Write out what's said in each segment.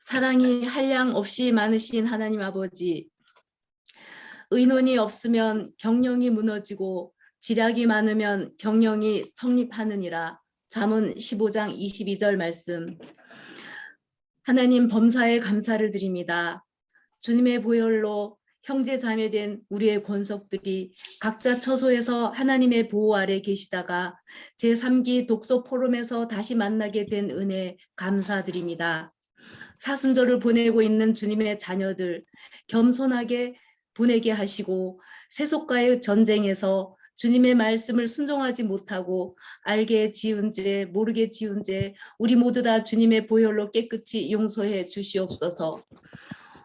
사랑이 한량 없이 많으신 하나님 아버지, 의논이 없으면 경영이 무너지고 지략이 많으면 경영이 성립하느니라. 잠언 15장 22절 말씀. 하나님 범사에 감사를 드립니다. 주님의 보혈로 형제 자매된 우리의 권속들이 각자 처소에서 하나님의 보호 아래 계시다가 제3기 독서 포럼에서 다시 만나게 된 은혜 감사드립니다. 사순절을 보내고 있는 주님의 자녀들 겸손하게 보내게 하시고 세속과의 전쟁에서 주님의 말씀을 순종하지 못하고 알게 지은 죄 모르게 지은 죄 우리 모두 다 주님의 보혈로 깨끗이 용서해 주시옵소서.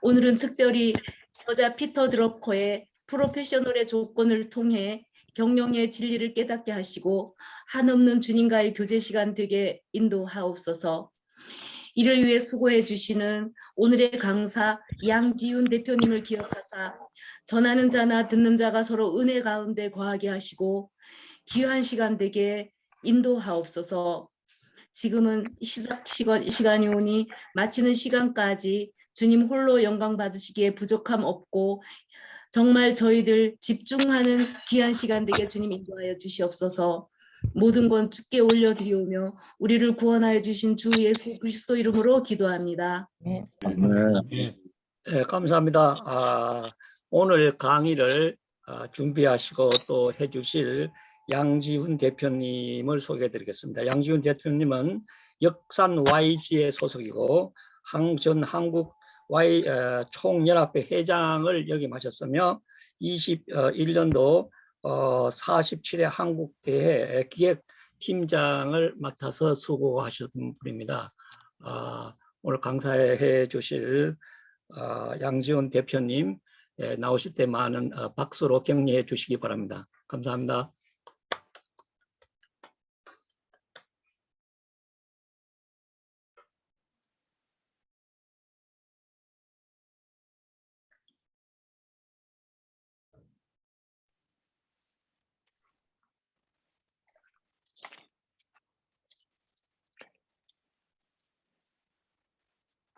오늘은 특별히 저자 피터 드러커의 프로페셔널의 조건을 통해 경영의 진리를 깨닫게 하시고 한없는 주님과의 교제 시간 되게 인도하옵소서. 이를 위해 수고해 주시는 오늘의 강사 양지훈 대표님을 기억하사 전하는 자나 듣는 자가 서로 은혜 가운데 거하게 하시고 귀한 시간 되게 인도하옵소서. 지금은 시작 시간이 오니 마치는 시간까지 주님 홀로 영광 받으시기에 부족함 없고 정말 저희들 집중하는 귀한 시간 되게 주님 인도하여 주시옵소서. 모든 건 주께 올려드리오며 우리를 구원하여 주신 주 예수 그리스도 이름으로 기도합니다. 네. 네, 감사합니다. 오늘 강의를 준비하시고 또 해주실 양지훈 대표님을 소개해드리겠습니다. 양지훈 대표님은 역산 YG의 소속이고 전 한국 총연합회 회장을 역임하셨으며 21년도 47회 한국대회 기획팀장을 맡아서 수고하신 분입니다. 오늘 강사해 주실 양지훈 대표님 나오실 때 많은 박수로 격려해 주시기 바랍니다. 감사합니다.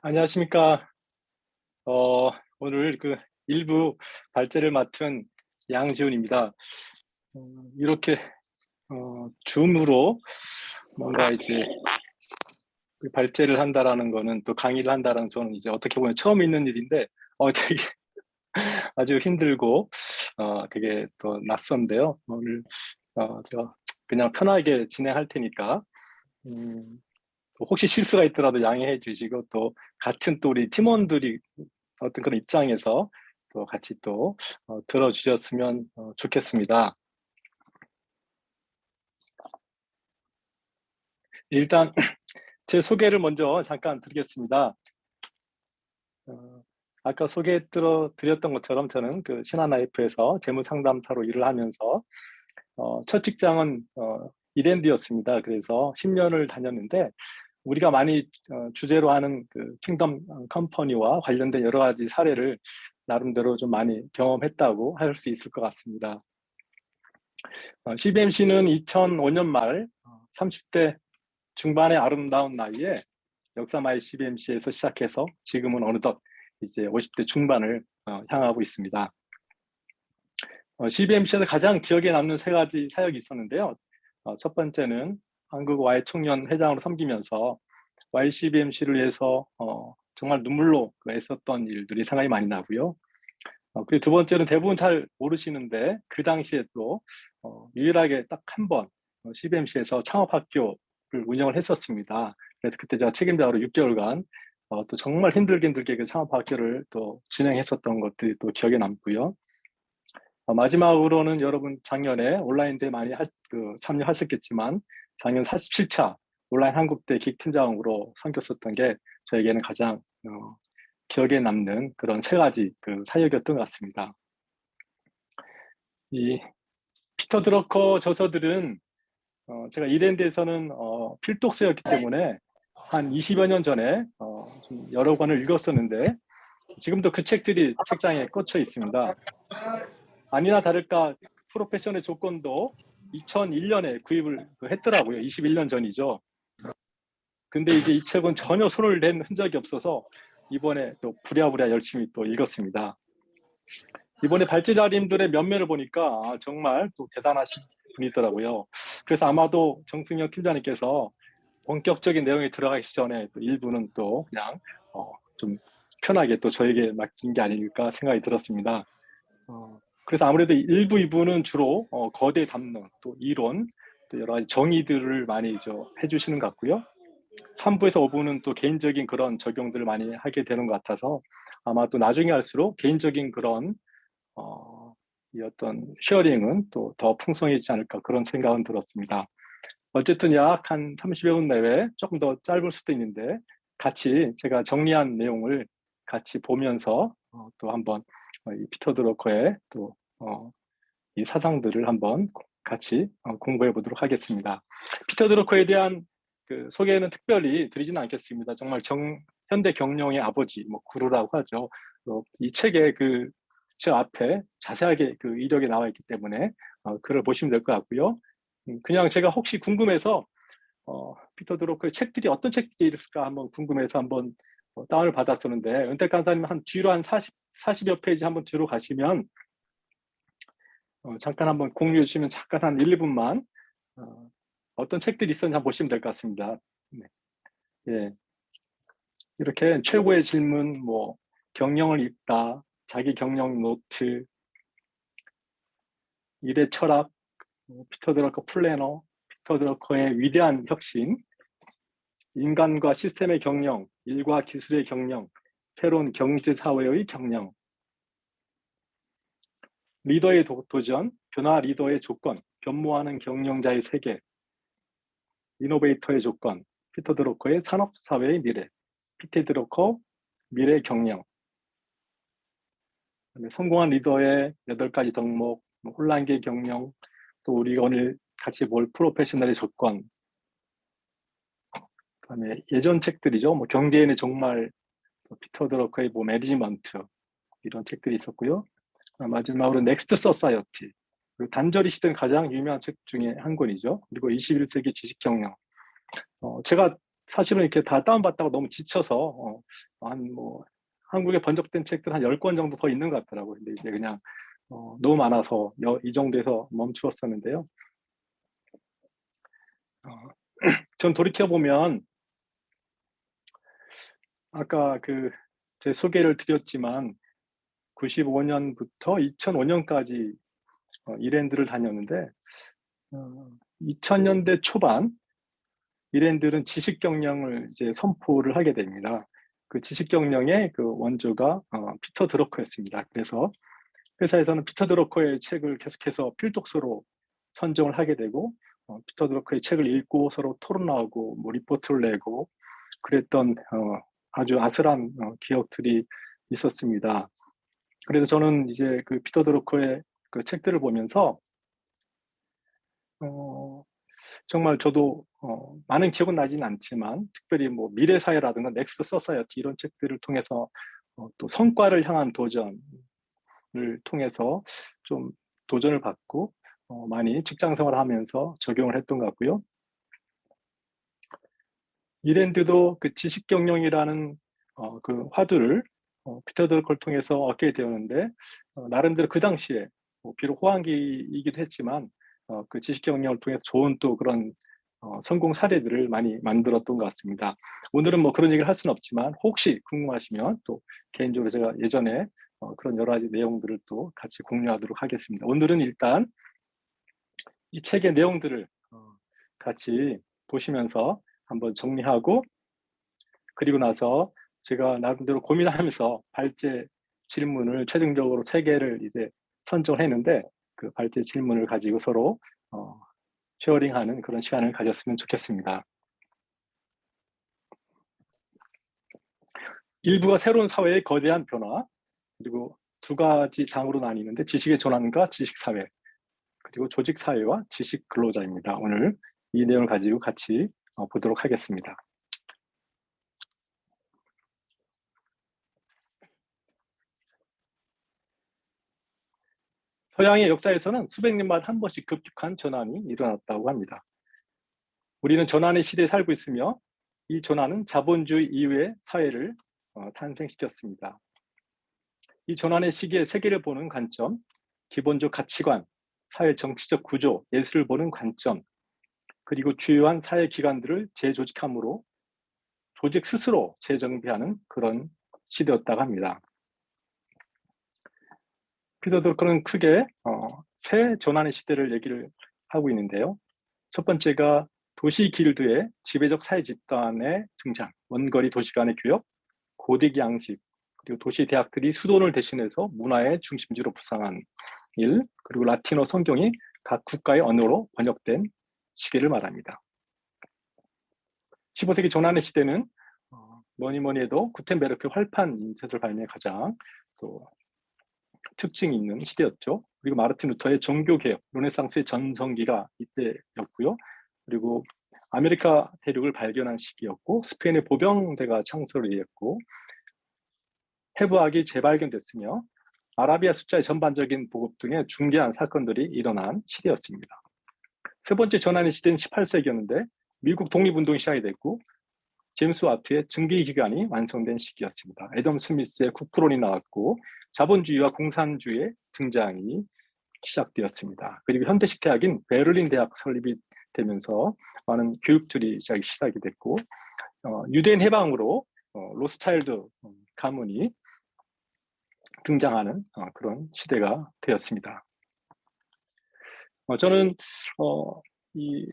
안녕하십니까. 오늘 그 일부 발제를 맡은 양지훈입니다. 이렇게 줌으로 뭔가 이제 그 발제를 한다라는 거는 또 강의를 한다라는 저는 이제 어떻게 보면 처음 있는 일인데 되게 아주 힘들고 되게 또 낯선데요. 오늘 제가 그냥 편하게 진행할 테니까 혹시 실수가 있더라도 양해해 주시고 또 같은 또 우리 팀원들이 어떤 그런 입장에서 또 같이 또 들어주셨으면 좋겠습니다. 일단 제 소개를 먼저 잠깐 드리겠습니다. 아까 소개해드렸던 것처럼 저는 그 신한라이프에서 재무상담사로 일을 하면서 첫 직장은 이랜드였습니다. 그래서 10년을 다녔는데 우리가 많이 주제로 하는 그 킹덤 컴퍼니와 관련된 여러 가지 사례를 나름대로 좀 많이 경험했다고 할 수 있을 것 같습니다. CBMC는 2005년 말 30대 중반의 아름다운 나이에 역사마이 CBMC에서 시작해서 지금은 어느덧 이제 50대 중반을 향하고 있습니다. CBMC에서 가장 기억에 남는 세 가지 사역이 있었는데요. 첫 번째는 한국 Y 청년 회장으로 섬기면서 YCBMC를 위해서 정말 눈물로 애썼던 일들이 생각이 많이 나고요. 그리고 두 번째는 대부분 잘 모르시는데 그 당시에 또 유일하게 딱 한 번 CBMC에서 창업학교를 운영을 했었습니다. 그래서 그때 제가 책임자로 6개월간 또 정말 힘들게 그 창업학교를 또 진행했었던 것들이 또 기억에 남고요. 마지막으로는 여러분 작년에 온라인 대회 많이 참여하셨겠지만 작년 47차 온라인 한국대 기획팀장으로 섬겼었던 게 저에게는 가장 기억에 남는 그런 세 가지 그 사역이었던 것 같습니다. 이 피터 드러커 저서들은 제가 이랜드에서는 필독서였기 때문에 한 20여 년 전에 좀 여러 권을 읽었었는데 지금도 그 책들이 책장에 꽂혀 있습니다. 아니나 다를까 프로페셔널의 조건도 2001년에 구입을 했더라고요. 21년 전이죠. 근데 이제 이 책은 전혀 손을 낸 흔적이 없어서 이번에 또 부랴부랴 열심히 또 읽었습니다. 이번에 발제자님들의 면면을 보니까 정말 또 대단하신 분이더라고요. 그래서 아마도 정승영 팀장님께서 본격적인 내용에 들어가기 전에 또 일부는 또 그냥 좀 편하게 또 저에게 맡긴 게 아닐까 생각이 들었습니다. 그래서 아무래도 1부, 2부는 주로 거대 담론, 또 이론, 또 여러 가지 정의들을 많이 해주시는 것 같고요. 3부에서 5부는 또 개인적인 그런 적용들을 많이 하게 되는 것 같아서 아마 또 나중에 할수록 개인적인 그런 이 어떤 쉐어링은 또 더 풍성해지지 않을까 그런 생각은 들었습니다. 어쨌든 약 한 30여 분 내외 조금 더 짧을 수도 있는데 같이 제가 정리한 내용을 같이 보면서 또 한번 이 피터 드러커의 또 이 사상들을 한번 같이 공부해 보도록 하겠습니다. 피터 드러커에 대한 그 소개는 특별히 드리지는 않겠습니다. 정말 현대 경영의 아버지, 뭐 구루라고 하죠. 이 책에 저 앞에 자세하게 그 이력이 나와 있기 때문에 글을 보시면 될 것 같고요. 그냥 제가 혹시 궁금해서 피터 드러커의 책들이 어떤 책들이 있을까 한번 궁금해서 한번 다운을 받았었는데 은택 강사님 한 뒤로 한 40여 페이지 한번 뒤로 가시면 잠깐 한번 공유해 주시면 잠깐 한 1, 2분만 어떤 책들이 있었는지 한번 보시면 될 것 같습니다. 네. 예. 이렇게 최고의 질문, 뭐 경영을 읽다, 자기 경영 노트, 일의 철학, 피터 드러커 플래너, 피터 드러커의 위대한 혁신, 인간과 시스템의 경영, 일과 기술의 경영, 새로운 경제 사회의 경영, 리더의 도전, 변화 리더의 조건, 변모하는 경영자의 세계, 이노베이터의 조건, 피터 드러커의 산업사회의 미래, 피터 드러커 미래 경영, 성공한 리더의 8가지 덕목, 혼란기 경영, 또 우리가 오늘 같이 볼 프로페셔널의 조건, 그다음에 예전 책들이죠. 뭐 경제인의 종말, 피터 드러커의 뭐 매니지먼트 이런 책들이 있었고요. 마지막으로 넥스트 소사이어티, 단절이 시대는 가장 유명한 책 중에 한 권이죠. 그리고 21세기 지식 경영. 제가 사실은 이렇게 다 다운받다가 너무 지쳐서 한국에 번역된 책들 한 10권 정도 더 있는 것 같더라고요. 근데 이제 그냥 너무 많아서 이 정도에서 멈추었었는데요. 전 돌이켜보면 아까 제 소개를 드렸지만 95년부터 2005년까지 이랜드를 다녔는데 2000년대 초반 이랜드는 지식 경영을 이제 선포를 하게 됩니다. 그 지식 경영의 그 원조가 피터 드러커였습니다. 그래서 회사에서는 피터 드러커의 책을 계속해서 필독서로 선정을 하게 되고 피터 드러커의 책을 읽고 서로 토론하고 뭐 리포트를 내고 그랬던 아주 아슬한 기억들이 있었습니다. 그래서 저는 이제 그 피터 드러커의 그 책들을 보면서 정말 저도 많은 기억은 나지는 않지만 특별히 뭐 미래사회라든가 넥스트 소사이어티 이런 책들을 통해서 또 성과를 향한 도전을 통해서 좀 도전을 받고 많이 직장생활을 하면서 적용을 했던 것 같고요. 이랜드도 그 지식경영이라는 그 화두를 피터 드러커를 통해서 얻게 되었는데 나름대로 그 당시에 비록 호황기이기도 했지만 그 지식경영을 통해서 좋은 또 그런 성공 사례들을 많이 만들었던 것 같습니다. 오늘은 뭐 그런 얘기를 할 수는 없지만 혹시 궁금하시면 또 개인적으로 제가 예전에 그런 여러 가지 내용들을 또 같이 공유하도록 하겠습니다. 오늘은 일단 이 책의 내용들을 같이 보시면서 한번 정리하고 그리고 나서 제가 나름대로 고민하면서 발제 질문을 최종적으로 3개를 이제 선정했는데 그 발제 질문을 가지고 서로 쉐어링하는 그런 시간을 가졌으면 좋겠습니다. 일부가 새로운 사회의 거대한 변화, 그리고 2가지 장으로 나뉘는데 지식의 전환과 지식사회, 그리고 조직사회와 지식 근로자입니다. 오늘 이 내용을 가지고 같이 보도록 하겠습니다. 서양의 역사에서는 수백 년마다 한 번씩 급격한 전환이 일어났다고 합니다. 우리는 전환의 시대에 살고 있으며 이 전환은 자본주의 이후의 사회를 탄생시켰습니다. 이 전환의 시기에 세계를 보는 관점, 기본적 가치관, 사회 정치적 구조, 예술을 보는 관점, 그리고 주요한 사회 기관들을 재조직함으로 조직 스스로 재정비하는 그런 시대였다고 합니다. 피터 드러커는 크게 새 전환의 시대를 얘기를 하고 있는데요. 첫 번째가 도시 길드의 지배적 사회 집단의 등장, 원거리 도시 간의 교역, 고딕 양식, 그리고 도시 대학들이 수도원을 대신해서 문화의 중심지로 부상한 일, 그리고 라틴어 성경이 각 국가의 언어로 번역된 시기를 말합니다. 15세기 전환의 시대는 뭐니 해도 구텐베르크 활판 인쇄술 발명의 가장 또 특징이 있는 시대였죠. 그리고 마르틴 루터의 종교개혁, 르네상스의 전성기가 이때였고요. 그리고 아메리카 대륙을 발견한 시기였고, 스페인의 보병대가 창설을 했고, 해부학이 재발견됐으며 아라비아 숫자의 전반적인 보급 등의 중대한 사건들이 일어난 시대였습니다. 세 번째 전환의 시대는 18세기였는데 미국 독립운동이 시작이 됐고 제임스 와트의 증기기관이 완성된 시기였습니다. 애덤 스미스의 국부론이 나왔고 자본주의와 공산주의의 등장이 시작되었습니다. 그리고 현대식 대학인 베를린 대학 설립이 되면서 많은 교육들이 시작이 됐고 유대인 해방으로 로스차일드 가문이 등장하는 그런 시대가 되었습니다. 저는 이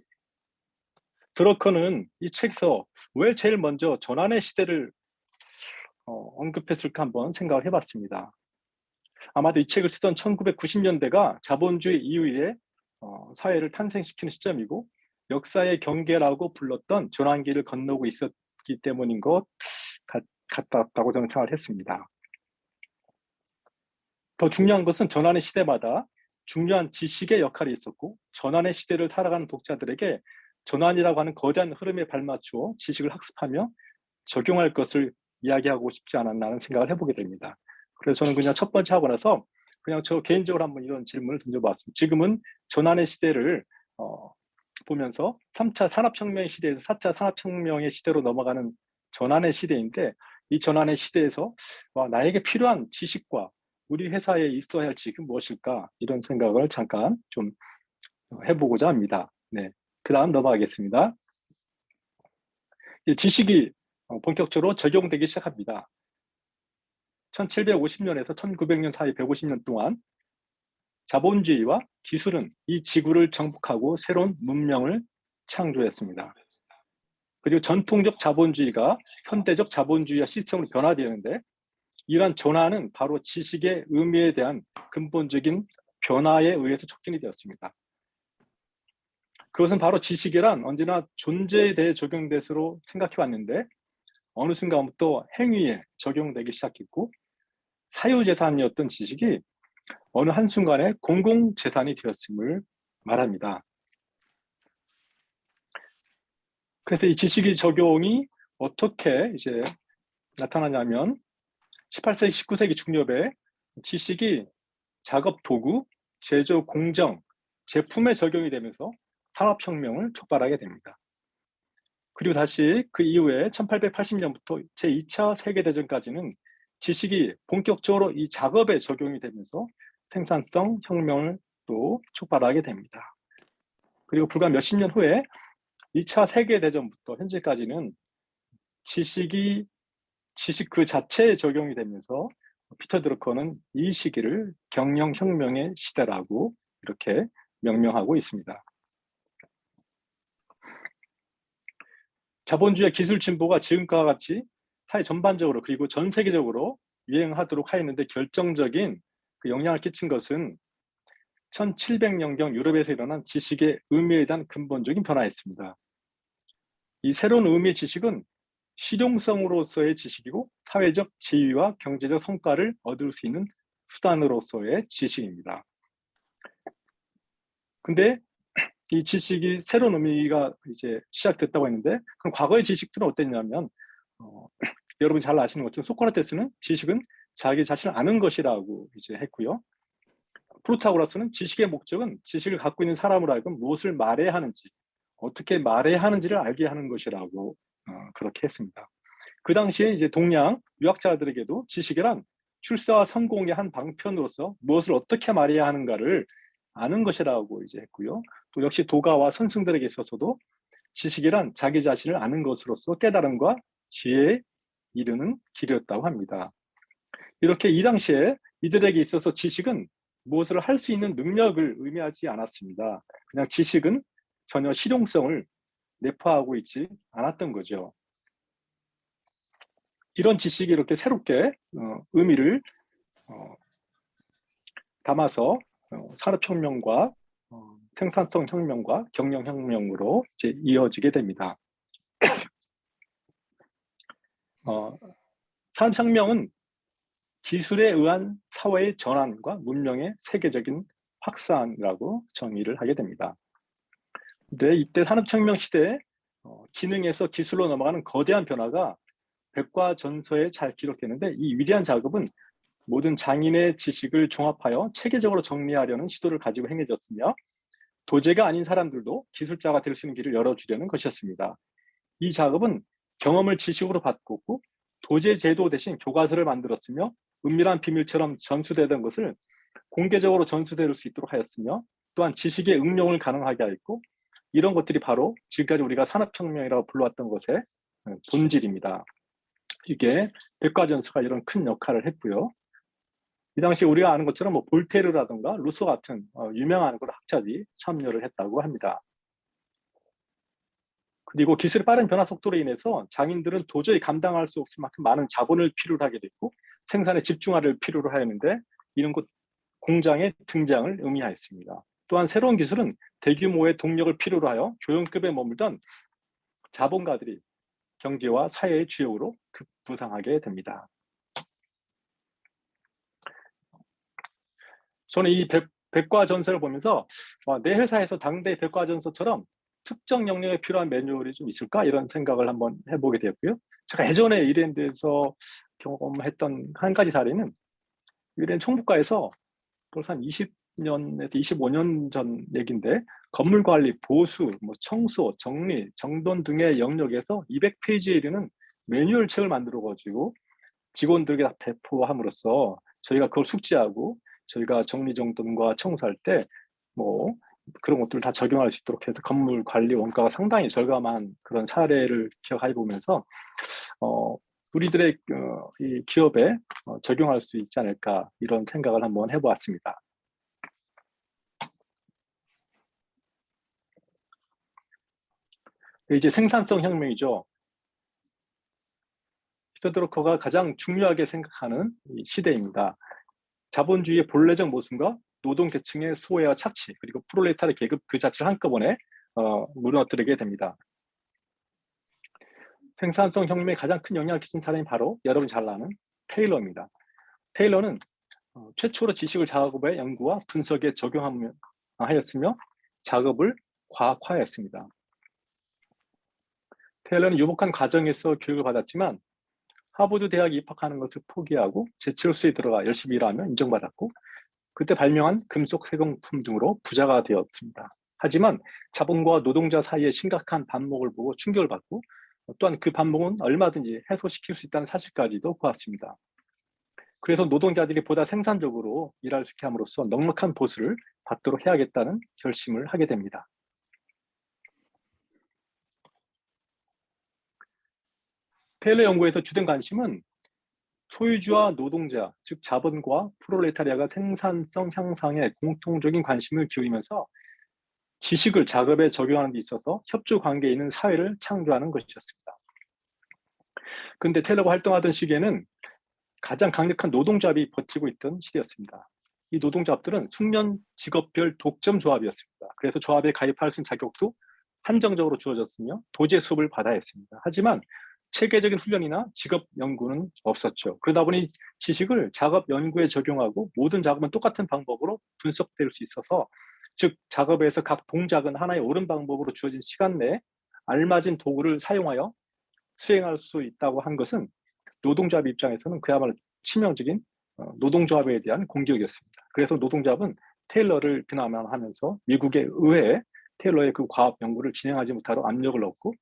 드러커는 이 책에서 왜 제일 먼저 전환의 시대를 언급했을까 한번 생각을 해봤습니다. 아마도 이 책을 쓰던 1990년대가 자본주의 이후에 사회를 탄생시키는 시점이고 역사의 경계라고 불렀던 전환기를 건너고 있었기 때문인 것 같다고 저는 생각을 했습니다. 더 중요한 것은 전환의 시대마다 중요한 지식의 역할이 있었고 전환의 시대를 살아가는 독자들에게 전환이라고 하는 거대한 흐름에 발맞추어 지식을 학습하며 적용할 것을 이야기하고 싶지 않았나는 생각을 해보게 됩니다. 그래서 저는 그냥 첫 번째 하고 나서 그냥 저 개인적으로 한번 이런 질문을 던져봤습니다. 지금은 전환의 시대를 보면서 3차 산업혁명의 시대에서 4차 산업혁명의 시대로 넘어가는 전환의 시대인데 이 전환의 시대에서 나에게 필요한 지식과 우리 회사에 있어야 할 지식은 무엇일까 이런 생각을 잠깐 좀 해보고자 합니다. 네, 그 다음 넘어가겠습니다. 지식이 본격적으로 적용되기 시작합니다. 1750년에서 1900년 사이 150년 동안 자본주의와 기술은 이 지구를 정복하고 새로운 문명을 창조했습니다. 그리고 전통적 자본주의가 현대적 자본주의와 시스템으로 변화되었는데 이러한 전환은 바로 지식의 의미에 대한 근본적인 변화에 의해서 촉진이 되었습니다. 그것은 바로 지식이란 언제나 존재에 대해 적용돼서로 생각해 왔는데 어느 순간부터 행위에 적용되기 시작했고 사유재산이었던 지식이 어느 한순간에 공공재산이 되었음을 말합니다. 그래서 이 지식의 적용이 어떻게 이제 나타나냐면 18세기, 19세기 중엽에 지식이 작업 도구, 제조 공정, 제품에 적용이 되면서 산업혁명을 촉발하게 됩니다. 그리고 다시 그 이후에 1880년부터 제2차 세계대전까지는 지식이 본격적으로 이 작업에 적용이 되면서 생산성 혁명을 또 촉발하게 됩니다. 그리고 불과 몇십 년 후에 2차 세계대전부터 현재까지는 지식 그 자체에 적용이 되면서 피터 드러커는 이 시기를 경영혁명의 시대라고 이렇게 명명하고 있습니다. 자본주의 기술 진보가 지금과 같이 사회 전반적으로 그리고 전 세계적으로 유행하도록 하였는데 결정적인 그 영향을 끼친 것은 1700년경 유럽에서 일어난 지식의 의미에 대한 근본적인 변화였습니다. 이 새로운 의미의 지식은 실용성으로서의 지식이고 사회적 지위와 경제적 성과를 얻을 수 있는 수단으로서의 지식입니다. 근데 이 지식이 새로운 의미가 이제 시작됐다고 했는데 그럼 과거의 지식들은 어땠냐면 여러분 잘 아시는 것처럼 소크라테스는 지식은 자기 자신을 아는 것이라고 이제 했고요. 프로타고라스는 지식의 목적은 지식을 갖고 있는 사람으로 하여금 무엇을 말해야 하는지, 어떻게 말해야 하는지를 알게 하는 것이라고 그렇게 했습니다. 그 당시에 이제 동양 유학자들에게도 지식이란 출세와 성공의 한 방편으로서 무엇을 어떻게 말해야 하는가를 아는 것이라고 이제 했고요. 또 역시 도가와 선승들에게 있어서도 지식이란 자기 자신을 아는 것으로서 깨달음과 지혜에 이르는 길이었다고 합니다. 이렇게 이 당시에 이들에게 있어서 지식은 무엇을 할 수 있는 능력을 의미하지 않았습니다. 그냥 지식은 전혀 실용성을 내포하고 있지 않았던 거죠. 이런 지식이 이렇게 새롭게 의미를 담아서 산업혁명과 생산성 혁명과 경영혁명으로 이제 이어지게 됩니다. 산업혁명은 기술에 의한 사회의 전환과 문명의 세계적인 확산이라고 정의를 하게 됩니다. 근데 이때 산업혁명 시대에 기능에서 기술로 넘어가는 거대한 변화가 백과전서에 잘 기록되는데, 이 위대한 작업은 모든 장인의 지식을 종합하여 체계적으로 정리하려는 시도를 가지고 행해졌으며, 도제가 아닌 사람들도 기술자가 될 수 있는 길을 열어주려는 것이었습니다. 이 작업은 경험을 지식으로 바꿨고 도제 제도 대신 교과서를 만들었으며, 은밀한 비밀처럼 전수되던 것을 공개적으로 전수될 수 있도록 하였으며, 또한 지식의 응용을 가능하게 하였고, 이런 것들이 바로 지금까지 우리가 산업혁명이라고 불러왔던 것의 본질입니다. 이게 백과전서가 이런 큰 역할을 했고요. 이 당시 우리가 아는 것처럼 뭐 볼테르라든가 루소 같은 유명한 그런 학자들이 참여를 했다고 합니다. 그리고 기술의 빠른 변화 속도로 인해서 장인들은 도저히 감당할 수 없을 만큼 많은 자본을 필요로 하게 됐고, 생산에 집중화를 필요로 하였는데, 이런 것 공장의 등장을 의미하였습니다. 또한 새로운 기술은 대규모의 동력을 필요로 하여 조형급에 머물던 자본가들이 경제와 사회의 주역으로 급부상하게 됩니다. 저는 이 백과전서를 보면서 내 회사에서 당대 백과전서처럼 특정 영역에 필요한 매뉴얼이 좀 있을까, 이런 생각을 한번 해보게 되었고요. 제가 예전에 이랜드에서 경험했던 한 가지 사례는, 이랜드 총무과에서 벌써 한 20년에서 25년 전 얘기인데, 건물 관리, 보수, 뭐 청소, 정리, 정돈 등의 영역에서 200페이지에 이르는 매뉴얼 책을 만들어 가지고 직원들에게 다 배포함으로써 저희가 그걸 숙지하고, 저희가 정리정돈과 청소할 때 뭐 그런 것들을 다 적용할 수 있도록 해서 건물 관리 원가가 상당히 절감한 그런 사례를 기억해 보면서 우리들의 이 기업에 적용할 수 있지 않을까, 이런 생각을 한번 해보았습니다. 이제 생산성 혁명이죠. 히터드로커가 가장 중요하게 생각하는 이 시대입니다. 자본주의의 본래적 모순과 노동계층의 소외와 착취, 그리고 프롤레타르 계급 그 자체를 한꺼번에 무너뜨리게 됩니다. 생산성 혁명에 가장 큰 영향을 끼친 사람이 바로 여러분이 잘 아는 테일러입니다. 테일러는 최초로 지식을 작업의 연구와 분석에 적용하였으며 작업을 과학화했습니다. 테일러는 유복한 과정에서 교육을 받았지만 하버드 대학에 입학하는 것을 포기하고 제철소에 들어가 열심히 일하며 인정받았고, 그때 발명한 금속 세공품 등으로 부자가 되었습니다. 하지만 자본과 노동자 사이의 심각한 반목을 보고 충격을 받고, 또한 그 반목은 얼마든지 해소시킬 수 있다는 사실까지도 보았습니다. 그래서 노동자들이 보다 생산적으로 일할 수 있게 함으로써 넉넉한 보수를 받도록 해야겠다는 결심을 하게 됩니다. 테일러 연구에서 주된 관심은 소유주와 노동자, 즉 자본과 프롤레타리아가 생산성 향상에 공통적인 관심을 기울이면서 지식을 작업에 적용하는 데 있어서 협조 관계에 있는 사회를 창조하는 것이었습니다. 그런데 테일러가 활동하던 시기에는 가장 강력한 노동조합이 버티고 있던 시대였습니다. 이 노동조합들은 숙련 직업별 독점 조합이었습니다. 그래서 조합에 가입할 수 있는 자격도 한정적으로 주어졌으며 도제 수업을 받아야 했습니다. 하지만 체계적인 훈련이나 직업 연구는 없었죠. 그러다 보니 지식을 작업 연구에 적용하고 모든 작업은 똑같은 방법으로 분석될 수 있어서, 즉 작업에서 각 동작은 하나의 옳은 방법으로 주어진 시간 내에 알맞은 도구를 사용하여 수행할 수 있다고 한 것은 노동조합 입장에서는 그야말로 치명적인 노동조합에 대한 공격이었습니다. 그래서 노동조합은 테일러를 비난하면서 미국의 의회에 테일러의 그 과학 연구를 진행하지 못하도록 압력을 넣고,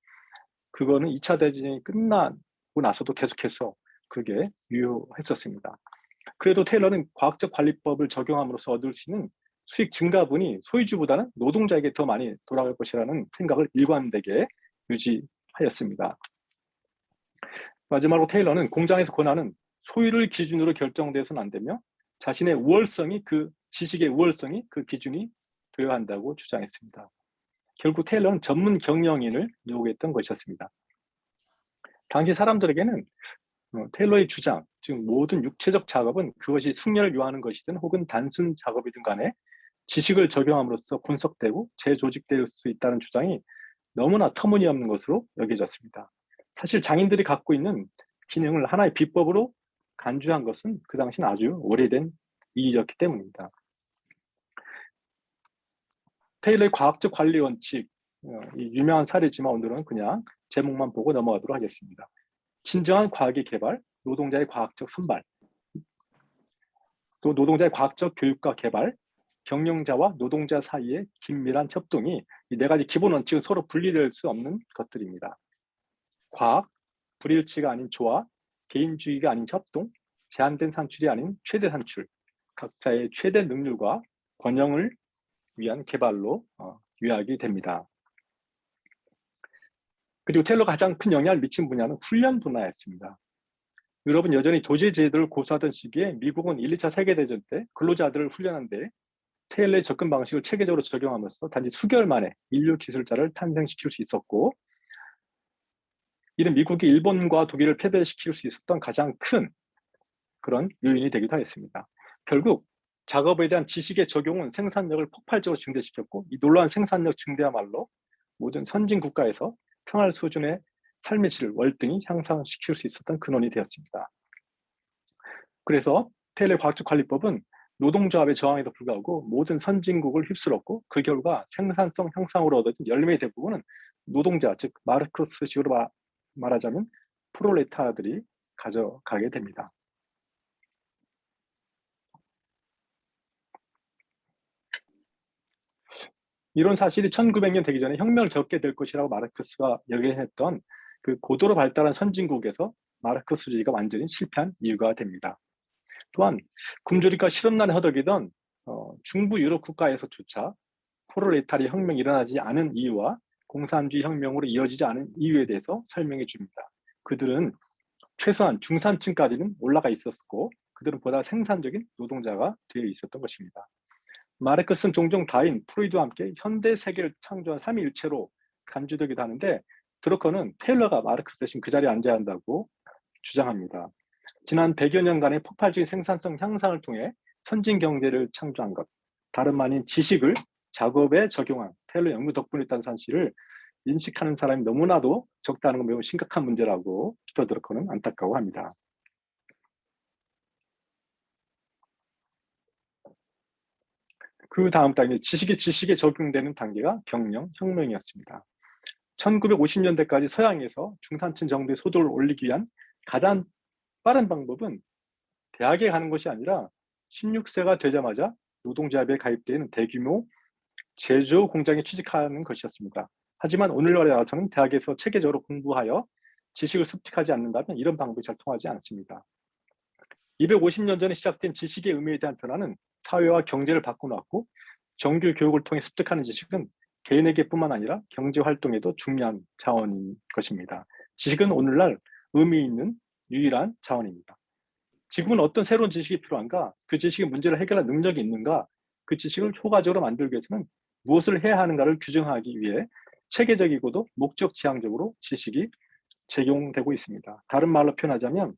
그거는 2차 대전이 끝나고 나서도 계속해서 그게 유효했었습니다. 그래도 테일러는 과학적 관리법을 적용함으로써 얻을 수 있는 수익 증가분이 소유주보다는 노동자에게 더 많이 돌아갈 것이라는 생각을 일관되게 유지하였습니다. 마지막으로 테일러는 공장에서 권하는 소유를 기준으로 결정돼서는 안 되며 자신의 우월성이 그 지식의 우월성이 그 기준이 되어야 한다고 주장했습니다. 결국 테일러는 전문 경영인을 요구했던 것이었습니다. 당시 사람들에게는 테일러의 주장, 즉 모든 육체적 작업은 그것이 숙련을 요하는 것이든 혹은 단순 작업이든 간에 지식을 적용함으로써 분석되고 재조직될 수 있다는 주장이 너무나 터무니없는 것으로 여겨졌습니다. 사실 장인들이 갖고 있는 기능을 하나의 비법으로 간주한 것은 그 당시는 아주 오래된 일이었기 때문입니다. 테일러의 과학적 관리 원칙, 이 유명한 사례지만 오늘은 그냥 제목만 보고 넘어가도록 하겠습니다. 진정한 과학의 개발, 노동자의 과학적 선발, 또 노동자의 과학적 교육과 개발, 경영자와 노동자 사이의 긴밀한 협동이 이 네 가지 기본 원칙은 서로 분리될 수 없는 것들입니다. 과학, 불일치가 아닌 조화, 개인주의가 아닌 협동, 제한된 산출이 아닌 최대 산출, 각자의 최대 능률과 권영을 위한 개발로 요약이 됩니다. 그리고 테일러가 가장 큰 영향을 미친 분야는 훈련 분야였습니다. 유럽은 여전히 도제 제도를 고수하던 시기에 미국은 1, 2차 세계대전 때 근로자들을 훈련한데 테일러의 접근 방식을 체계적으로 적용하면서 단지 수개월 만에 인류 기술자를 탄생시킬 수 있었고, 이는 미국이 일본과 독일을 패배시킬 수 있었던 가장 큰 그런 요인이 되기도 했습니다. 결국 작업에 대한 지식의 적용은 생산력을 폭발적으로 증대시켰고, 이 놀라운 생산력 증대야말로 모든 선진 국가에서 생활 수준의 삶의 질을 월등히 향상시킬 수 있었던 근원이 되었습니다. 그래서 테일러의 과학적 관리법은 노동조합의 저항에도 불구하고 모든 선진국을 휩쓸었고, 그 결과 생산성 향상으로 얻어진 열매의 대부분은 노동자, 즉 마르크스식으로 말하자면 프롤레타들이 가져가게 됩니다. 이런 사실이 1900년 되기 전에 혁명을 겪게 될 것이라고 마르크스가 예견했던 그 고도로 발달한 선진국에서 마르크스주의가 완전히 실패한 이유가 됩니다. 또한 굶주림과 실업난에 허덕이던 중부 유럽 국가에서조차 프롤레타리 혁명이 일어나지 않은 이유와 공산주의 혁명으로 이어지지 않은 이유에 대해서 설명해 줍니다. 그들은 최소한 중산층까지는 올라가 있었고, 그들은 보다 생산적인 노동자가 되어 있었던 것입니다. 마르크스는 종종 다인, 프로이드와 함께 현대 세계를 창조한 삼위일체로 간주되기도 하는데, 드러커는 테일러가 마르크스 대신 그 자리에 앉아야 한다고 주장합니다. 지난 100여 년간의 폭발적인 생산성 향상을 통해 선진 경제를 창조한 것, 다름 아닌 지식을 작업에 적용한 테일러 연구 덕분이었다는 사실을 인식하는 사람이 너무나도 적다는 건 매우 심각한 문제라고 피터 드러커는 안타까워합니다. 그 다음 단계, 지식에 적용되는 단계가 경영 혁명이었습니다. 1950년대까지 서양에서 중산층 정도의 소득을 올리기 위한 가장 빠른 방법은 대학에 가는 것이 아니라 16세가 되자마자 노동조합에 가입되는 대규모 제조 공장에 취직하는 것이었습니다. 하지만 오늘날에 와서는 대학에서 체계적으로 공부하여 지식을 습득하지 않는다면 이런 방법이 잘 통하지 않습니다. 250년 전에 시작된 지식의 의미에 대한 변화는 사회와 경제를 바꿔놨고, 정규 교육을 통해 습득하는 지식은 개인에게뿐만 아니라 경제 활동에도 중요한 자원인 것입니다. 지식은 오늘날 의미 있는 유일한 자원입니다. 지금은 어떤 새로운 지식이 필요한가? 그 지식의 문제를 해결할 능력이 있는가? 그 지식을 효과적으로 만들기 위해서는 무엇을 해야 하는가를 규정하기 위해 체계적이고도 목적 지향적으로 지식이 적용되고 있습니다. 다른 말로 표현하자면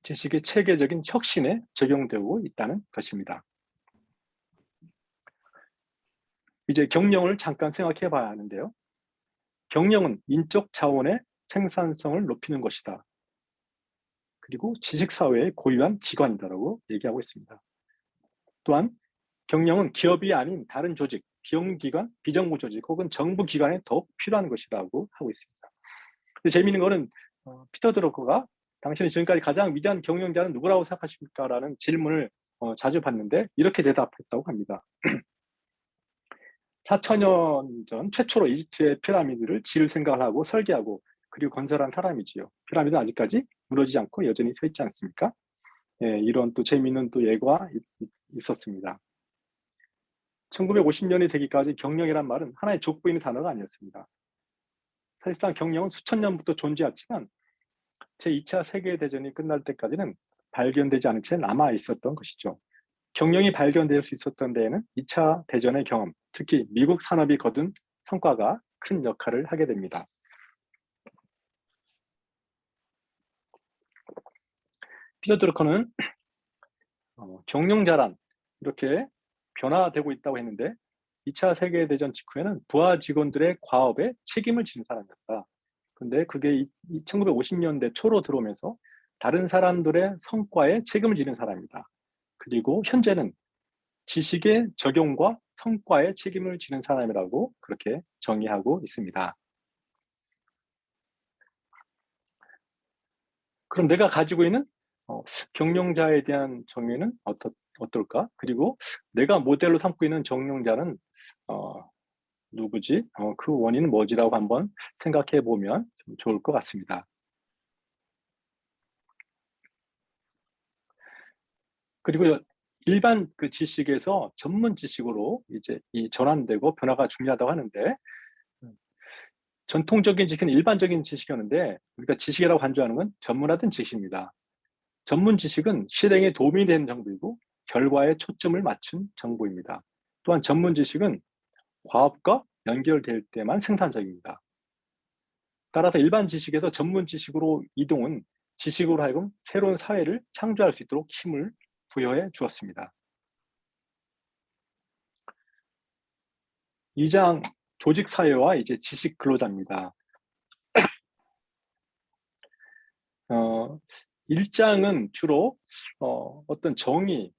지식의 체계적인 혁신에 적용되고 있다는 것입니다. 이제 경영을 잠깐 생각해 봐야 하는데요. 경영은 인적 자원의 생산성을 높이는 것이다. 그리고 지식사회의 고유한 기관이다라고 얘기하고 있습니다. 또한 경영은 기업이 아닌 다른 조직, 비용기관, 비정부 조직 혹은 정부 기관에 더욱 필요한 것이라고 하고 있습니다. 근데 재미있는 거는 피터 드러커가 당신은 지금까지 가장 위대한 경영자는 누구라고 생각하십니까? 라는 질문을 자주 받는데 이렇게 대답했다고 합니다. 4천년 전 최초로 이집트의 피라미드를 지을 생각을 하고 설계하고 그리고 건설한 사람이지요. 피라미드는 아직까지 무너지지 않고 여전히 서 있지 않습니까? 예, 이런 또 재미있는 또 예가 있었습니다. 1950년이 되기까지 경영이란 말은 하나의 족보이는 단어가 아니었습니다. 사실상 경영은 수천 년부터 존재했지만 제2차 세계대전이 끝날 때까지는 발견되지 않은 채 남아 있었던 것이죠. 경영이 발견될 수 있었던 데에는 2차 대전의 경험, 특히 미국 산업이 거둔 성과가 큰 역할을 하게 됩니다. 피터 드러커는 경영자란 이렇게 변화되고 있다고 했는데 2차 세계대전 직후에는 부하 직원들의 과업에 책임을 지는 사람이었다. 근데 그게 1950년대 초로 들어오면서 다른 사람들의 성과에 책임을 지는 사람이다. 그리고 현재는 지식의 적용과 성과에 책임을 지는 사람이라고 그렇게 정의하고 있습니다. 그럼 내가 가지고 있는 경영자에 대한 정의는 어떨까? 그리고 내가 모델로 삼고 있는 경영자는 누구지? 그 원인은 뭐지라고 한번 생각해 보면 좋을 것 같습니다. 그리고 일반 그 지식에서 전문 지식으로 이제 이 전환되고 변화가 중요하다고 하는데 전통적인 지식은 일반적인 지식이었는데 우리가 지식이라고 간주하는 건 전문화된 지식입니다. 전문 지식은 실행에 도움이 되는 정보이고 결과에 초점을 맞춘 정보입니다. 또한 전문 지식은 과업과 연결될 때만 생산적입니다. 따라서 일반 지식에서 전문 지식으로 이동은 지식으로 하여금 새로운 사회를 창조할 수 있도록 힘을 부여해 주었습니다. 2장 조직 사회와 이제 지식 근로자입니다. 1장은 주로 어떤 정의,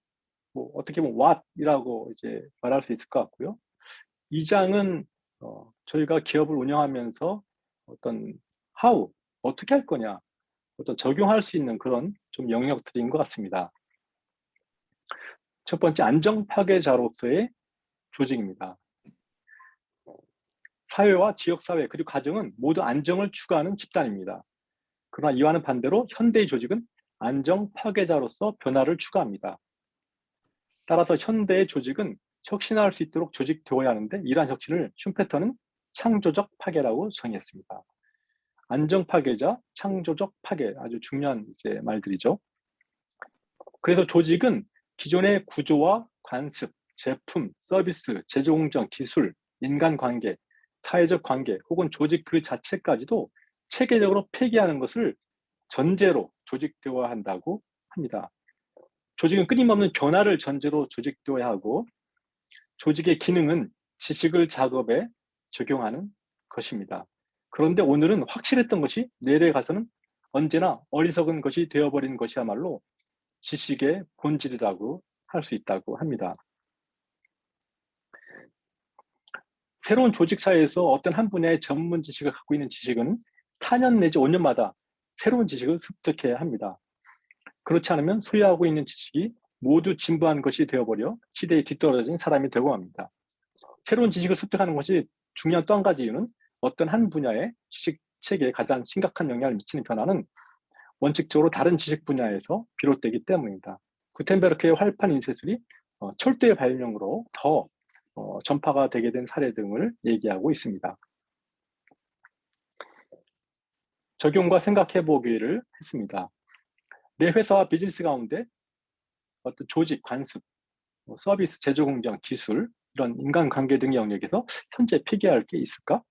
뭐 어떻게 보면 what이라고 이제 말할 수 있을 것 같고요. 2장은 저희가 기업을 운영하면서 어떤 how, 어떻게 할 거냐, 어떤 적용할 수 있는 그런 좀 영역들인 것 같습니다. 첫 번째, 안정 파괴자로서의 조직입니다. 사회와 지역사회 그리고 가정은 모두 안정을 추구하는 집단입니다. 그러나 이와는 반대로 현대의 조직은 안정 파괴자로서 변화를 추구합니다. 따라서 현대의 조직은 혁신할 수 있도록 조직되어야 하는데 이러한 혁신을 슈페터는 창조적 파괴라고 정의했습니다. 안정 파괴자, 창조적 파괴 아주 중요한 이제 말들이죠. 그래서 조직은 기존의 구조와 관습, 제품, 서비스, 제조 공정, 기술, 인간관계, 사회적 관계 혹은 조직 그 자체까지도 체계적으로 폐기하는 것을 전제로 조직되어야 한다고 합니다. 조직은 끊임없는 변화를 전제로 조직되어야 하고 조직의 기능은 지식을 작업에 적용하는 것입니다. 그런데 오늘은 확실했던 것이 내일에 가서는 언제나 어리석은 것이 되어버린 것이야말로 지식의 본질이라고 할 수 있다고 합니다. 새로운 조직 사회에서 어떤 한 분야의 전문 지식을 갖고 있는 지식은 4년 내지 5년마다 새로운 지식을 습득해야 합니다. 그렇지 않으면 소유하고 있는 지식이 모두 진부한 것이 되어버려 시대에 뒤떨어진 사람이 되고 맙니다. 새로운 지식을 습득하는 것이 중요한 또 한 가지 이유는 어떤 한 분야의 지식 체계에 가장 심각한 영향을 미치는 변화는 원칙적으로 다른 지식 분야에서 비롯되기 때문입니다. 구텐베르크의 활판 인쇄술이 철도의 발명으로 더 전파가 되게 된 사례 등을 얘기하고 있습니다. 적용과 생각해 보기를 했습니다. 내 회사와 비즈니스 가운데 어떤 조직, 관습, 서비스, 제조 공정, 기술, 이런 인간관계 등의 영역에서 현재 폐기할 게 있을까?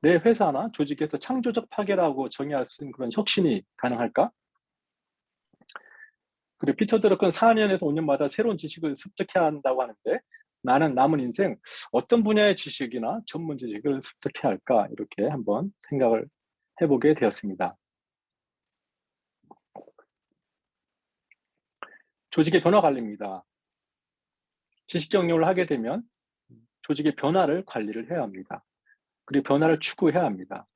내 회사나 조직에서 창조적 파괴라고 정의할 수 있는 그런 혁신이 가능할까? 그리고 피터 드러커는 4년에서 5년마다 새로운 지식을 습득해야 한다고 하는데 나는 남은 인생 어떤 분야의 지식이나 전문 지식을 습득해야 할까? 이렇게 한번 생각을 해보게 되었습니다. 조직의 변화 관리입니다. 지식 경영을 하게 되면 조직의 변화를 관리를 해야 합니다. 그리고 변화를 추구해야 합니다.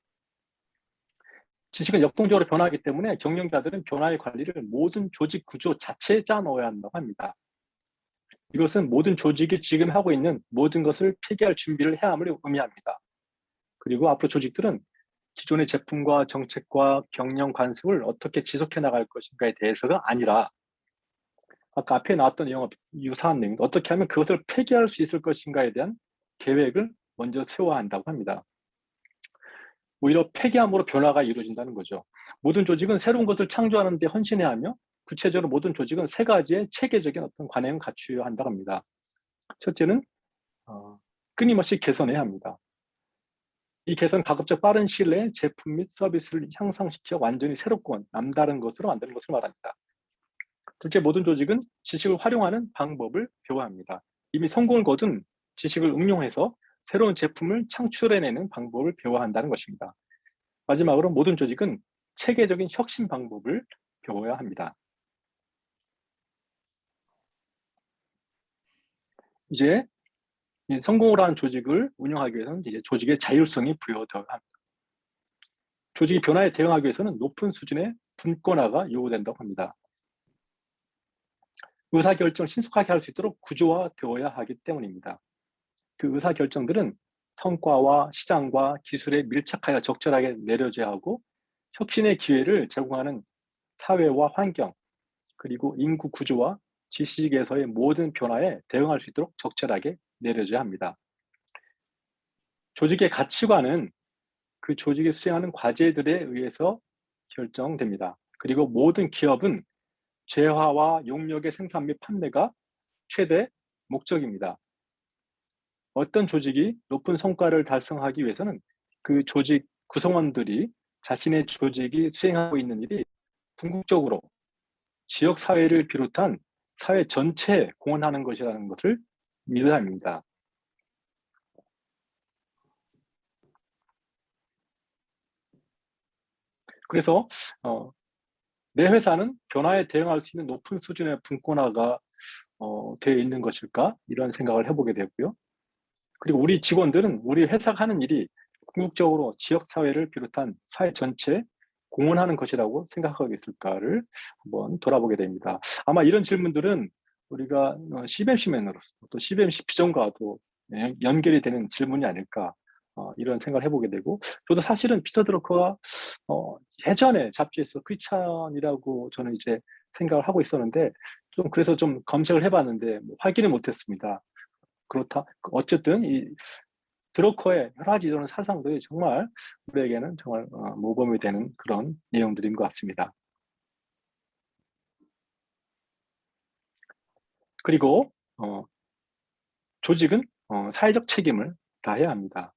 지식은 역동적으로 변화하기 때문에 경영자들은 변화의 관리를 모든 조직 구조 자체에 짜놓아야 한다고 합니다. 이것은 모든 조직이 지금 하고 있는 모든 것을 폐기할 준비를 해야 함을 의미합니다. 그리고 앞으로 조직들은 기존의 제품과 정책과 경영 관습을 어떻게 지속해 나갈 것인가에 대해서가 아니라 아까 앞에 나왔던 내용과 유사한 내용, 어떻게 하면 그것을 폐기할 수 있을 것인가에 대한 계획을 먼저 세워야 한다고 합니다. 오히려 폐기함으로 변화가 이루어진다는 거죠. 모든 조직은 새로운 것을 창조하는 데 헌신해야 하며 구체적으로 모든 조직은 세 가지의 체계적인 어떤 관행을 갖추어야 한다고 합니다. 첫째는 끊임없이 개선해야 합니다. 이 개선 가급적 빠른 시일 내에 제품 및 서비스를 향상시켜 완전히 새롭고 남다른 것으로 만드는 것을 말합니다. 둘째, 모든 조직은 지식을 활용하는 방법을 배워야 합니다. 이미 성공을 거둔 지식을 응용해서 새로운 제품을 창출해내는 방법을 배워야 한다는 것입니다. 마지막으로 모든 조직은 체계적인 혁신 방법을 배워야 합니다. 이제 성공을 하는 조직을 운영하기 위해서는 이제 조직의 자율성이 부여되어야 합니다. 조직이 변화에 대응하기 위해서는 높은 수준의 분권화가 요구된다고 합니다. 의사결정을 신속하게 할 수 있도록 구조화되어야 하기 때문입니다. 그 의사결정들은 성과와 시장과 기술에 밀착하여 적절하게 내려져야 하고 혁신의 기회를 제공하는 사회와 환경, 그리고 인구 구조와 지식에서의 모든 변화에 대응할 수 있도록 적절하게 내려져야 합니다. 조직의 가치관은 그 조직이 수행하는 과제들에 의해서 결정됩니다. 그리고 모든 기업은 재화와 용역의 생산 및 판매가 최대 목적입니다. 어떤 조직이 높은 성과를 달성하기 위해서는 그 조직 구성원들이 자신의 조직이 수행하고 있는 일이 궁극적으로 지역 사회를 비롯한 사회 전체에 공헌하는 것이라는 것을 믿어야 합니다. 그래서 내 회사는 변화에 대응할 수 있는 높은 수준의 분권화가 되어 있는 것일까? 이런 생각을 해보게 되고요. 그리고 우리 직원들은 우리 회사가 하는 일이 궁극적으로 지역 사회를 비롯한 사회 전체에 공헌하는 것이라고 생각하고 있을까를 한번 돌아보게 됩니다. 아마 이런 질문들은 우리가 CBMC맨으로서 또 CBMC 비전과도 연결이 되는 질문이 아닐까 이런 생각을 해보게 되고, 저도 사실은 피터 드러커가 예전에 잡지에서 크리스찬이라고 저는 이제 생각을 하고 있었는데 좀 그래서 좀 검색을 해봤는데 확인을 못했습니다. 그렇다. 어쨌든 이 드러커의 여러 가지 이런 사상들이 정말 우리에게는 정말 모범이 되는 그런 내용들인 것 같습니다. 그리고 조직은 사회적 책임을 다해야 합니다.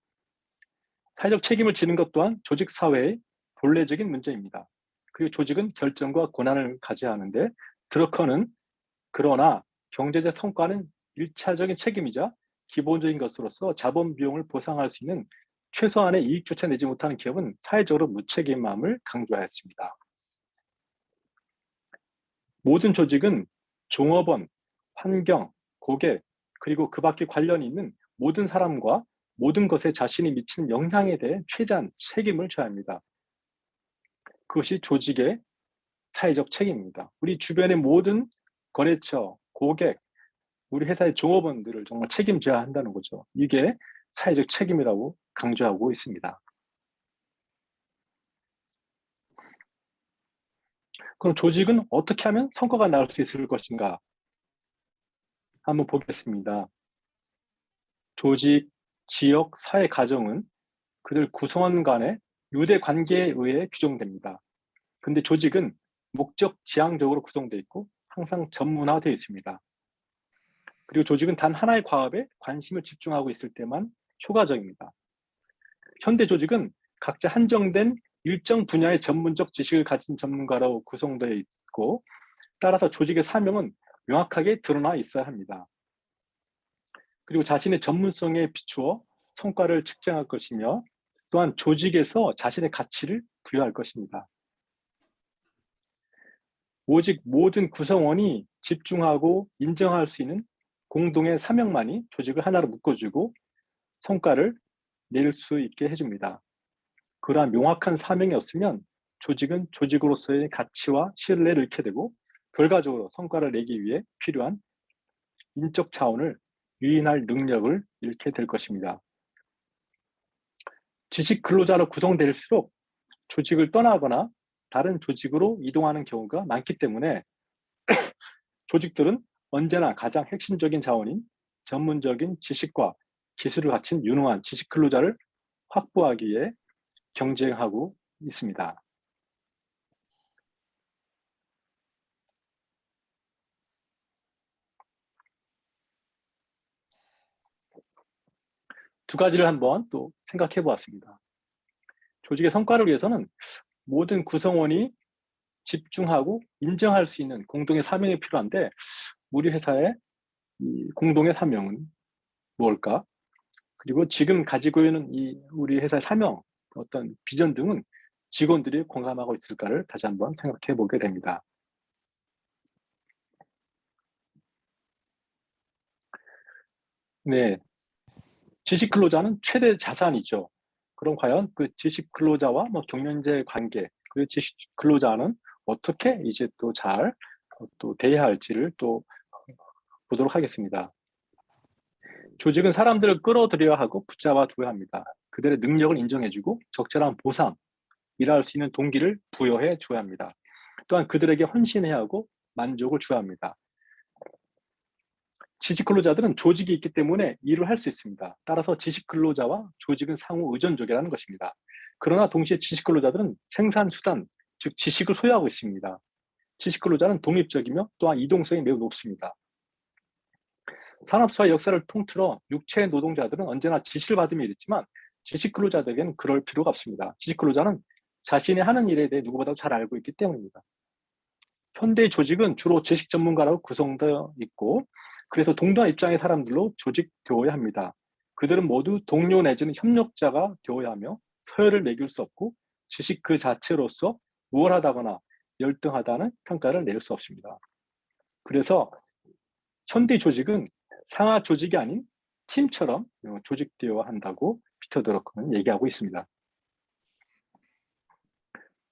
사회적 책임을 지는 것 또한 조직 사회의 본래적인 문제입니다. 그리고 조직은 결정과 권한을 가져야 하는데 드러커는 그러나 경제적 성과는 1차적인 책임이자 기본적인 것으로서 자본 비용을 보상할 수 있는 최소한의 이익조차 내지 못하는 기업은 사회적으로 무책임함을 강조하였습니다. 모든 조직은 종업원, 환경, 고객, 그리고 그 밖에 관련이 있는 모든 사람과 모든 것에 자신이 미치는 영향에 대해 최대한 책임을 져야 합니다. 그것이 조직의 사회적 책임입니다. 우리 주변의 모든 거래처, 고객, 우리 회사의 종업원들을 정말 책임져야 한다는 거죠. 이게 사회적 책임이라고 강조하고 있습니다. 그럼 조직은 어떻게 하면 성과가 나올 수 있을 것인가? 한번 보겠습니다. 조직, 지역, 사회 가정은 그들 구성원 간의 유대 관계에 의해 규정됩니다. 근데 조직은 목적 지향적으로 구성되어 있고 항상 전문화되어 있습니다. 그리고 조직은 단 하나의 과업에 관심을 집중하고 있을 때만 효과적입니다. 현대 조직은 각자 한정된 일정 분야의 전문적 지식을 가진 전문가로 구성되어 있고 따라서 조직의 사명은 명확하게 드러나 있어야 합니다. 그리고 자신의 전문성에 비추어 성과를 측정할 것이며 또한 조직에서 자신의 가치를 부여할 것입니다. 오직 모든 구성원이 집중하고 인정할 수 있는 공동의 사명만이 조직을 하나로 묶어주고 성과를 낼 수 있게 해줍니다. 그러한 명확한 사명이 없으면 조직은 조직으로서의 가치와 신뢰를 잃게 되고 결과적으로 성과를 내기 위해 필요한 인적 차원을 유인할 능력을 잃게 될 것입니다. 지식 근로자로 구성될수록 조직을 떠나거나 다른 조직으로 이동하는 경우가 많기 때문에 조직들은 언제나 가장 핵심적인 자원인 전문적인 지식과 기술을 갖춘 유능한 지식 근로자를 확보하기 위해 경쟁하고 있습니다. 두 가지를 한번 또 생각해 보았습니다. 조직의 성과를 위해서는 모든 구성원이 집중하고 인정할 수 있는 공동의 사명이 필요한데 우리 회사의 이 공동의 사명은 무엇일까? 그리고 지금 가지고 있는 이 우리 회사의 사명, 어떤 비전 등은 직원들이 공감하고 있을까를 다시 한번 생각해 보게 됩니다. 네, 지식 근로자는 최대 자산이죠. 그럼 과연 그 지식 근로자와 경영자의 관계, 그 지식 근로자는 어떻게 이제 또 잘 또 대해야 할지를 또 보도록 하겠습니다. 조직은 사람들을 끌어들여야 하고 붙잡아 둬야 합니다. 그들의 능력을 인정해주고 적절한 보상, 일할 수 있는 동기를 부여해 줘야 합니다. 또한 그들에게 헌신해야 하고 만족을 줘야 합니다. 지식 근로자들은 조직이 있기 때문에 일을 할 수 있습니다. 따라서 지식 근로자와 조직은 상호 의존적이라는 것입니다. 그러나 동시에 지식 근로자들은 생산 수단, 즉 지식을 소유하고 있습니다. 지식 근로자는 독립적이며 또한 이동성이 매우 높습니다. 산업사의 역사를 통틀어 육체 노동자들은 언제나 지시를 받으며 일했지만 지식 근로자들에게는 그럴 필요가 없습니다. 지식 근로자는 자신이 하는 일에 대해 누구보다 잘 알고 있기 때문입니다. 현대 조직은 주로 지식 전문가로 구성되어 있고 그래서 동등한 입장의 사람들로 조직되어야 합니다. 그들은 모두 동료 내지는 협력자가 되어야 하며 서열을 매길 수 없고 지식 그 자체로서 우월하다거나 열등하다는 평가를 내릴 수 없습니다. 그래서 현대 조직은 상하 조직이 아닌 팀처럼 조직되어야 한다고 피터 드러커는 얘기하고 있습니다.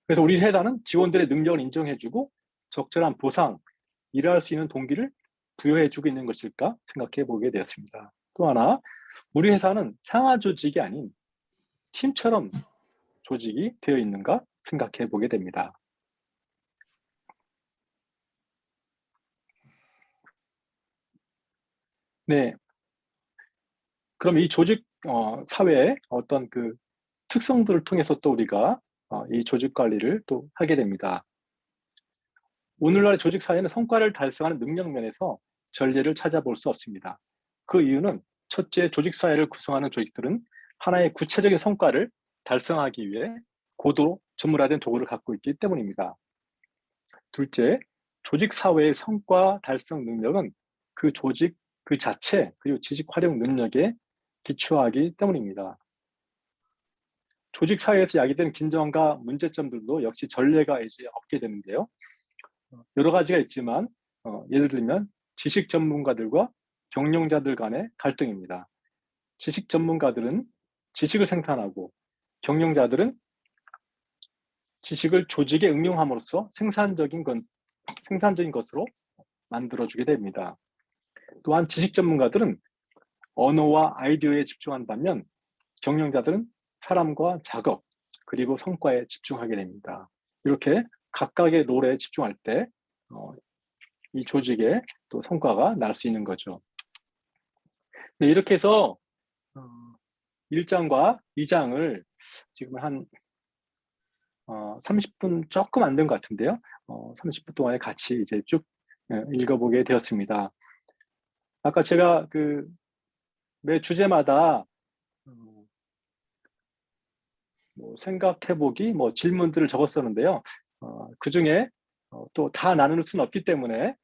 그래서 우리 회사는 직원들의 능력을 인정해주고 적절한 보상, 일할 수 있는 동기를 부여해주고 있는 것일까 생각해 보게 되었습니다. 또 하나, 우리 회사는 상하 조직이 아닌 팀처럼 조직이 되어 있는가 생각해 보게 됩니다. 네, 그럼 이 조직 사회의 어떤 그 특성들을 통해서 또 우리가 이 조직 관리를 또 하게 됩니다. 오늘날의 조직 사회는 성과를 달성하는 능력 면에서 전례를 찾아볼 수 없습니다. 그 이유는 첫째, 조직 사회를 구성하는 조직들은 하나의 구체적인 성과를 달성하기 위해 고도로 전문화된 도구를 갖고 있기 때문입니다. 둘째, 조직 사회의 성과 달성 능력은 그 조직 그 자체 그리고 지식 활용 능력에 기초하기 때문입니다. 조직 사회에서 야기된 긴장과 문제점들도 역시 전례가 이제 없게 되는데요. 여러 가지가 있지만 예를 들면 지식 전문가들과 경영자들 간의 갈등입니다. 지식 전문가들은 지식을 생산하고 경영자들은 지식을 조직에 응용함으로써 생산적인 것으로 만들어주게 됩니다. 또한 지식 전문가들은 언어와 아이디어에 집중한다면 경영자들은 사람과 작업 그리고 성과에 집중하게 됩니다. 이렇게 각각의 롤에 집중할 때 이 조직의 또 성과가 날 수 있는 거죠. 네, 이렇게 해서 1장과 2장을 지금 한 30분 조금 안 된 것 같은데요. 30분 동안에 같이 이제 쭉 읽어보게 되었습니다. 아까 제가 그 매 주제마다 생각해보기, 질문들을 적었었는데요. 그 중에 또 다 나눌 수는 없기 때문에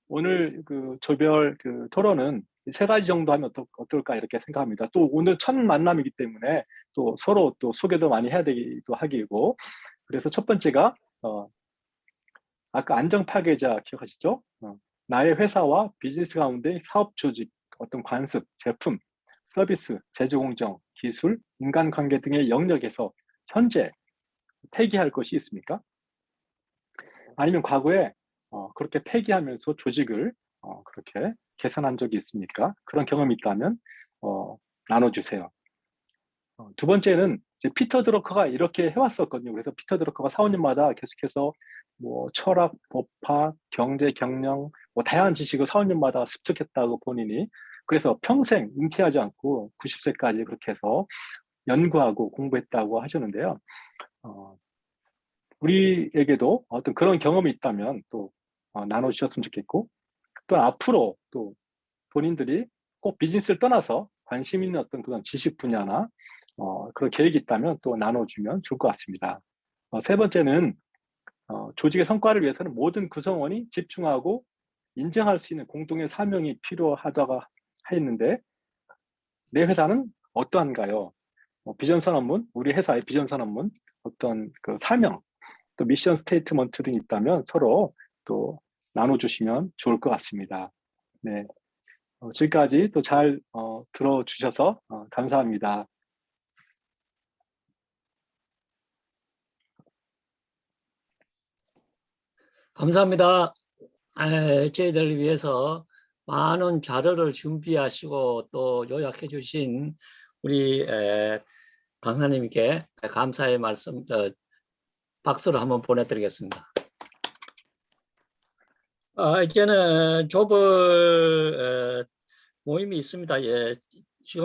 오늘 그 조별 그 토론은 3가지 정도 하면 어떨까 이렇게 생각합니다. 또 오늘 첫 만남이기 때문에 또 서로 또 소개도 많이 해야 되기도 하기고 그래서 첫 번째가 아까 안정 파괴자 기억하시죠? 나의 회사와 비즈니스 가운데 사업 조직, 어떤 관습, 제품, 서비스, 제조 공정, 기술, 인간관계 등의 영역에서 현재 폐기할 것이 있습니까? 아니면 과거에 그렇게 폐기하면서 조직을 그렇게 개선한 적이 있습니까? 그런 경험이 있다면 나눠주세요. 두 번째는 이제 피터 드러커가 이렇게 해왔었거든요. 그래서 피터 드러커가 4, 5년마다 계속해서 뭐 철학, 법학, 경제, 경영, 뭐 다양한 지식을 4, 5년마다 습득했다고 본인이. 그래서 평생 은퇴하지 않고 90세까지 그렇게 해서 연구하고 공부했다고 하셨는데요. 우리에게도 어떤 그런 경험이 있다면 또 나눠주셨으면 좋겠고, 또 앞으로 또 본인들이 꼭 비즈니스를 떠나서 관심 있는 어떤 그런 지식 분야나 그런 계획이 있다면 또 나눠주면 좋을 것 같습니다. 세 번째는 조직의 성과를 위해서는 모든 구성원이 집중하고 인정할 수 있는 공동의 사명이 필요하다고 했는데 내 회사는 어떠한가요? 비전 선언문, 우리 회사의 비전 선언문, 어떤 그 사명, 또 미션 스테이트먼트 등이 있다면 서로 또 나눠주시면 좋을 것 같습니다. 네, 지금까지 또 잘 들어주셔서 감사합니다. 감사합니다. 저희들을 위해서 많은 자료를 준비하시고 또 요약해 주신 우리 강사님께 감사의 말씀, 박수를 한번 보내드리겠습니다. 이제는 좁을 모임이 있습니다. 예,